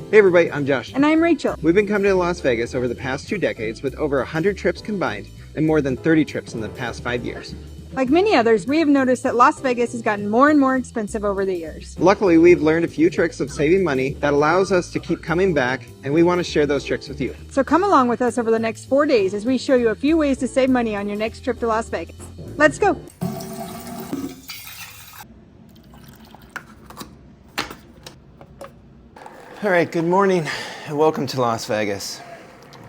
Hey everybody, I'm Josh. And I'm Rachel. We've been coming to Las Vegas over the past 2 decades with over 100 trips combined and more than 30 trips in the past 5 years. Like many others, we have noticed that Las Vegas has gotten more and more expensive over the years. Luckily, we've learned a few tricks of saving money that allows us to keep coming back, and we want to share those tricks with you. So come along with us over the next 4 days as we show you a few ways to save money on your next trip to Las Vegas. Let's go! All right, good morning and welcome to Las Vegas.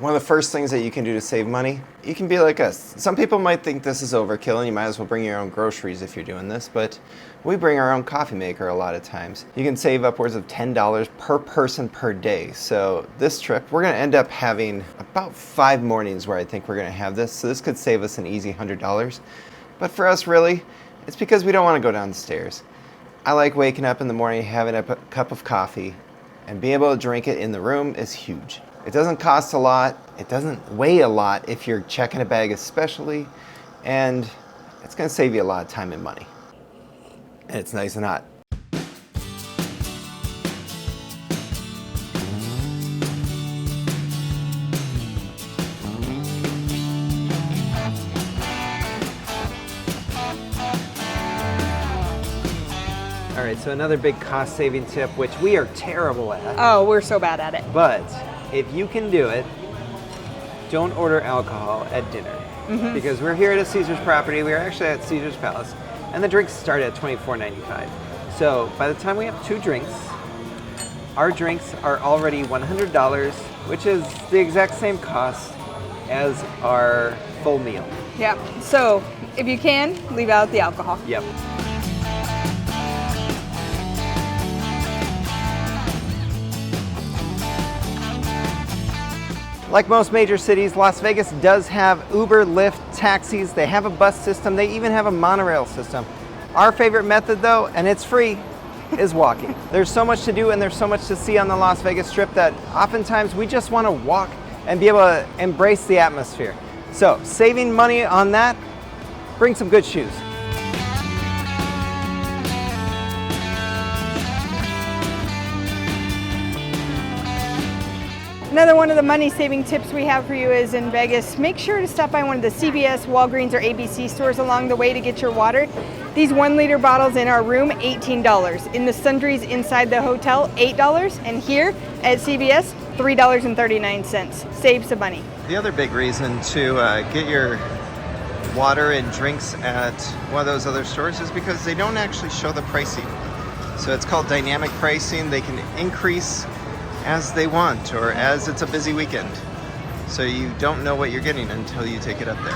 One of the first things that you can do to save money, you can be like us. Some people might think this is overkill and you might as well bring your own groceries if you're doing this, but we bring our own coffee maker a lot of times. You can save upwards of $10 per person per day. So this trip, we're gonna end up having about 5 mornings where I think we're gonna have this. So this could save us an easy $100. But for us really, it's because we don't wanna go down the stairs. I like waking up in the morning, having a cup of coffee, and being able to drink it in the room is huge. It doesn't cost a lot, it doesn't weigh a lot if you're checking a bag especially, and it's gonna save you a lot of time and money. And it's nice and hot. All right, so another big cost-saving tip, which we are terrible at. Oh, we're so bad at it. But if you can do it, don't order alcohol at dinner. Because we're here at a Caesar's property. We're actually at Caesar's Palace, and the drinks start at $24.95. So by the time we have 2 drinks, our drinks are already $100, which is the exact same cost as our full meal. Yeah, so if you can, leave out the alcohol. Yep. Like most major cities, Las Vegas does have Uber, Lyft, taxis. They have a bus system. They even have a monorail system. Our favorite method though, and it's free, is walking. There's so much to do and there's so much to see on the Las Vegas Strip that oftentimes we just want to walk and be able to embrace the atmosphere. So saving money on that, bring some good shoes. Another one of the money-saving tips we have for you is in Vegas, make sure to stop by one of the CVS, Walgreens, or ABC stores along the way to get your water. These 1-liter bottles in our room, $18. In the sundries inside the hotel, $8. And here at CVS, $3.39. Save some money. The other big reason to get your water and drinks at one of those other stores is because they don't actually show the pricing. So it's called dynamic pricing. They can increase as they want or as it's a busy weekend. So you don't know what you're getting until you take it up there.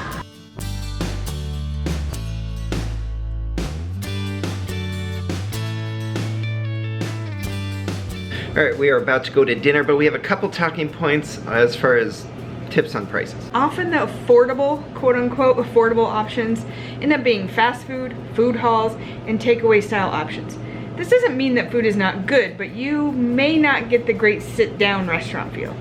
All right, we are about to go to dinner, but we have a couple talking points as far as tips on prices. Often the affordable, quote unquote, affordable options end up being fast food, food halls, and takeaway style options. This doesn't mean that food is not good, but you may not get the great sit-down restaurant feel.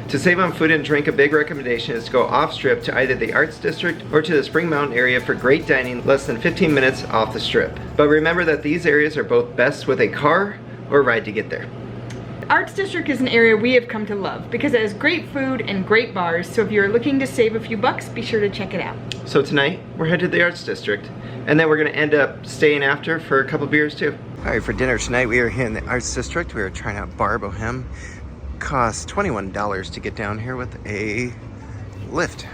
To save on food and drink, a big recommendation is to go off-strip to either the Arts District or to the Spring Mountain area for great dining less than 15 minutes off the Strip. But remember that these areas are both best with a car or ride to get there. Arts District is an area we have come to love because it has great food and great bars, so if you're looking to save a few bucks, be sure to check it out. So tonight, we're headed to the Arts District, and then we're gonna end up staying after for a couple beers too. All right, for dinner tonight, we are here in the Arts District. We are trying out Bar Bohem. Costs $21 to get down here with a lift.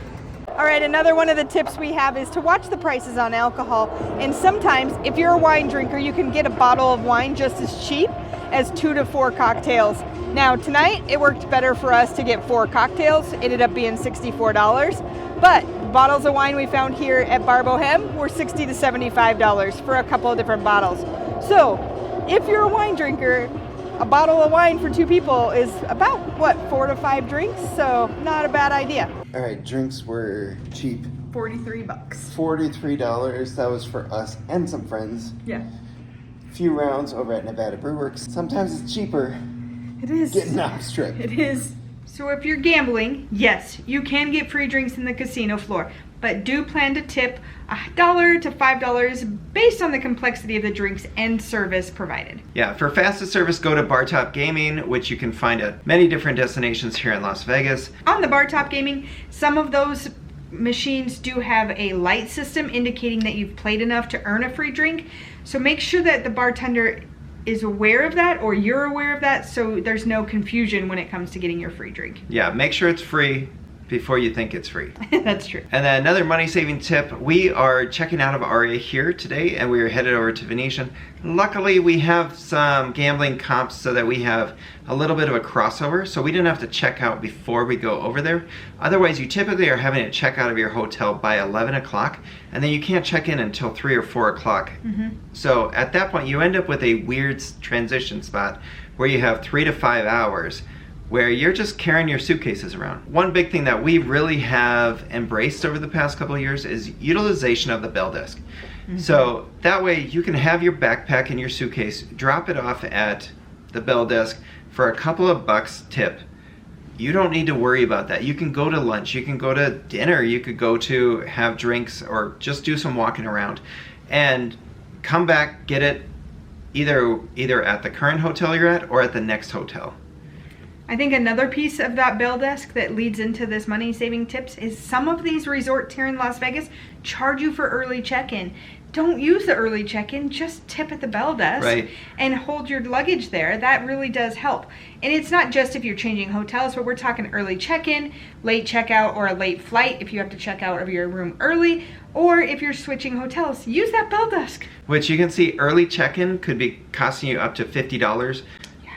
All right, another one of the tips we have is to watch the prices on alcohol. And sometimes, if you're a wine drinker, you can get a bottle of wine just as cheap as 2 to 4 cocktails. Now, tonight, it worked better for us to get 4 cocktails. It ended up being $64. But bottles of wine we found here at Bar Bohem were $60 to $75 for a couple of different bottles. So, if you're a wine drinker, a bottle of wine for 2 people is about, what, 4 to 5 drinks? So, not a bad idea. All right, drinks were cheap. $43. $43, that was for us and some friends. Yeah. Few rounds over at Nevada Brew Works. Sometimes it's cheaper It is. getting off strip. It is. So if you're gambling, yes, you can get free drinks in the casino floor. but do plan to tip $1 to $5 based on the complexity of the drinks and service provided. Yeah, for fastest service, go to Bar Top Gaming, which you can find at many different destinations here in Las Vegas. On the Bar Top Gaming, some of those machines do have a light system indicating that you've played enough to earn a free drink. So make sure that the bartender is aware of that, or you're aware of that, so there's no confusion when it comes to getting your free drink. Yeah, make sure it's free before you think it's free. That's true. And then another money-saving tip, we are checking out of Aria here today, and we are headed over to Venetian. Luckily, we have some gambling comps so that we have a little bit of a crossover, so we didn't have to check out before we go over there. Otherwise, you typically are having to check out of your hotel by 11 o'clock, and then you can't check in until 3 or 4 o'clock. So at that point, you end up with a weird transition spot where you have 3 to 5 hours where you're just carrying your suitcases around. One big thing that we really have embraced over the past couple of years is utilization of the bell desk. So that way you can have your backpack and your suitcase, drop it off at the bell desk for a couple of bucks tip. You don't need to worry about that. You can go to lunch, you can go to dinner, you could go to have drinks or just do some walking around and come back, get it either at the current hotel you're at or at the next hotel. I think another piece of that bell desk that leads into this money saving tips is some of these resorts here in Las Vegas charge you for early check-in. Don't use the early check-in, just tip at the bell desk and hold your luggage there. That really does help. And it's not just if you're changing hotels, but we're talking early check-in, late checkout, or a late flight if you have to check out of your room early, or if you're switching hotels, use that bell desk. Which you can see early check-in could be costing you up to $50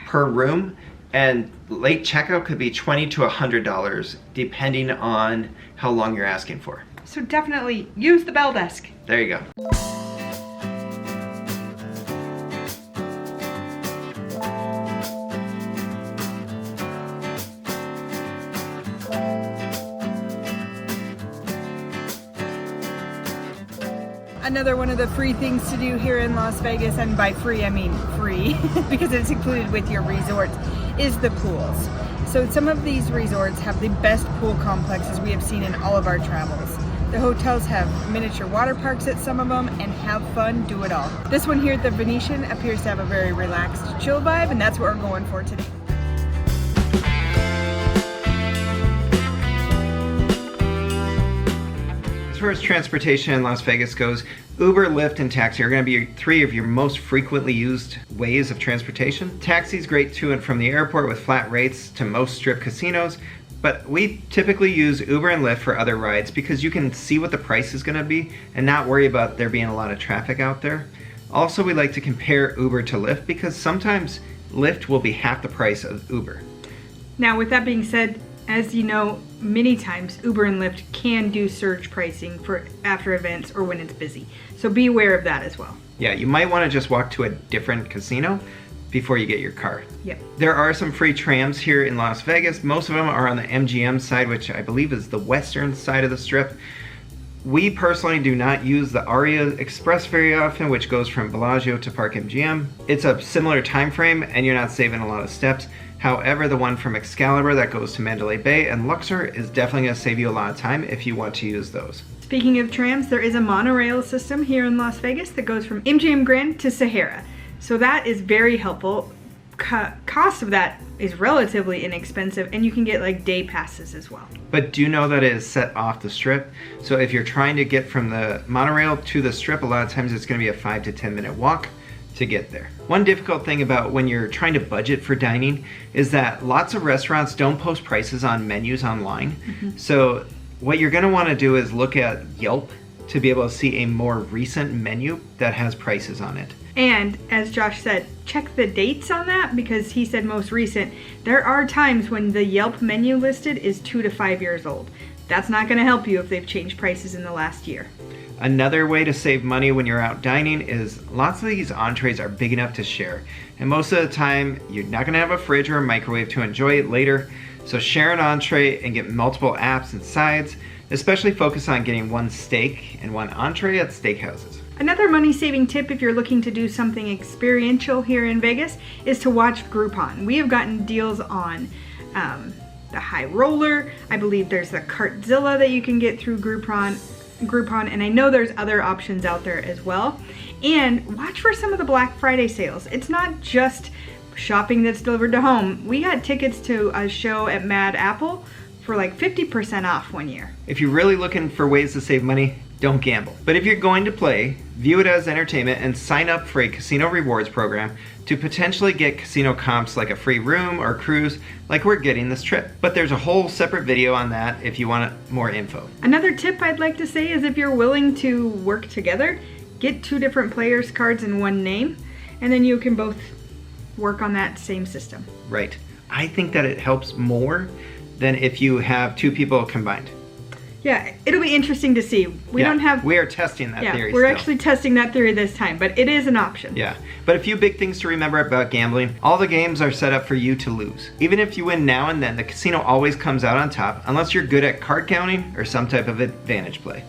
per room, and late checkout could be $20 to $100 depending on how long you're asking for. So definitely use the bell desk. There you go. Another one of the free things to do here in Las Vegas, and by free I mean free because it's included with your resorts, is the pools. So some of these resorts have the best pool complexes we have seen in all of our travels. The hotels have miniature water parks at some of them, and have fun, do it all. This one here at the Venetian appears to have a very relaxed, chill vibe, and that's what we're going for today. As far as transportation in Las Vegas goes, Uber, Lyft, and taxi are going to be 3 of your most frequently used ways of transportation. Taxi's great to and from the airport with flat rates to most strip casinos, but we typically use Uber and Lyft for other rides because you can see what the price is going to be and not worry about there being a lot of traffic out there. Also, we like to compare Uber to Lyft because sometimes Lyft will be half the price of Uber. Now, with that being said, as you know, many times Uber and Lyft can do surge pricing for after events or when it's busy. So be aware of that as well. Yeah, you might want to just walk to a different casino before you get your car. Yep. There are some free trams here in Las Vegas. Most of them are on the MGM side, which I believe is the western side of the strip. We personally do not use the Aria Express very often, which goes from Bellagio to Park MGM. It's a similar time frame and you're not saving a lot of steps. However, the one from Excalibur that goes to Mandalay Bay and Luxor is definitely going to save you a lot of time if you want to use those. Speaking of trams, there is a monorail system here in Las Vegas that goes from MGM Grand to Sahara. So that is very helpful. Cost of that is relatively inexpensive, and you can get like day passes as well. But do know that it is set off the strip. So if you're trying to get from the monorail to the strip, a lot of times it's going to be a 5 to 10 minute walk to get there. One difficult thing about when you're trying to budget for dining is that lots of restaurants don't post prices on menus online. So what you're going to want to do is look at Yelp to be able to see a more recent menu that has prices on it. And as Josh said, check the dates on that because he said most recent. There are times when the Yelp menu listed is 2 to 5 years old. That's not going to help you if they've changed prices in the last year. Another way to save money when you're out dining is lots of these entrees are big enough to share. And most of the time, you're not going to have a fridge or a microwave to enjoy it later. So share an entree and get multiple apps and sides, especially focus on getting one steak and one entree at steakhouses. Another money-saving tip if you're looking to do something experiential here in Vegas is to watch Groupon. We have gotten deals on the High Roller. I believe there's the Kartzilla that you can get through Groupon, and I know there's other options out there as well. And watch for some of the Black Friday sales. It's not just shopping that's delivered to home. We had tickets to a show at Mad Apple for like 50% off one year. If you're really looking for ways to save money, don't gamble. But if you're going to play, view it as entertainment and sign up for a casino rewards program to potentially get casino comps like a free room or cruise like we're getting this trip. But there's a whole separate video on that if you want more info. Another tip I'd like to say is if you're willing to work together, get 2 different players' cards in one name, and then you can both work on that same system. Right. I think that it helps more than if you have 2 people combined. Yeah, it'll be interesting to see. We are testing that theory we're still. actually testing that theory this time, but it is an option. Yeah, but a few big things to remember about gambling. All the games are set up for you to lose. Even if you win now and then, the casino always comes out on top unless you're good at card counting or some type of advantage play.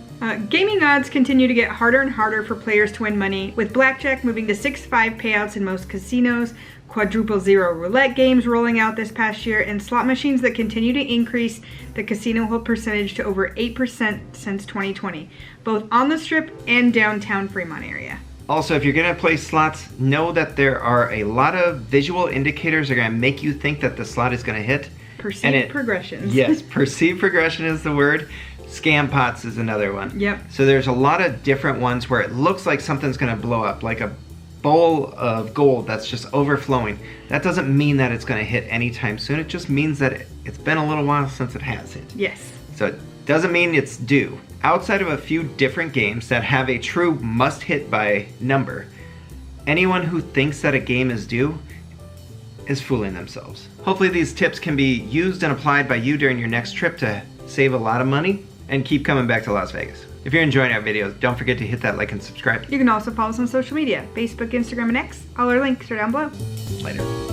Gaming odds continue to get harder and harder for players to win money, with blackjack moving to 6-5 payouts in most casinos, quadruple zero roulette games rolling out this past year, and slot machines that continue to increase the casino hold percentage to over 8% since 2020, both on the Strip and downtown Fremont area. Also, if you're gonna play slots, know that there are a lot of visual indicators that are gonna make you think that the slot is gonna hit. Perceived progressions. Yes, perceived progression is the word. Scam pots is another one. Yep. So there's a lot of different ones where it looks like something's gonna blow up, like a bowl of gold that's just overflowing. That doesn't mean that it's gonna hit anytime soon. It just means that it's been a little while since it has hit. Yes. So it doesn't mean it's due. Outside of a few different games that have a true must hit by number, anyone who thinks that a game is due is fooling themselves. Hopefully these tips can be used and applied by you during your next trip to save a lot of money and keep coming back to Las Vegas. If you're enjoying our videos, don't forget to hit that like and subscribe. You can also follow us on social media, Facebook, Instagram, and X. All our links are down below. Later.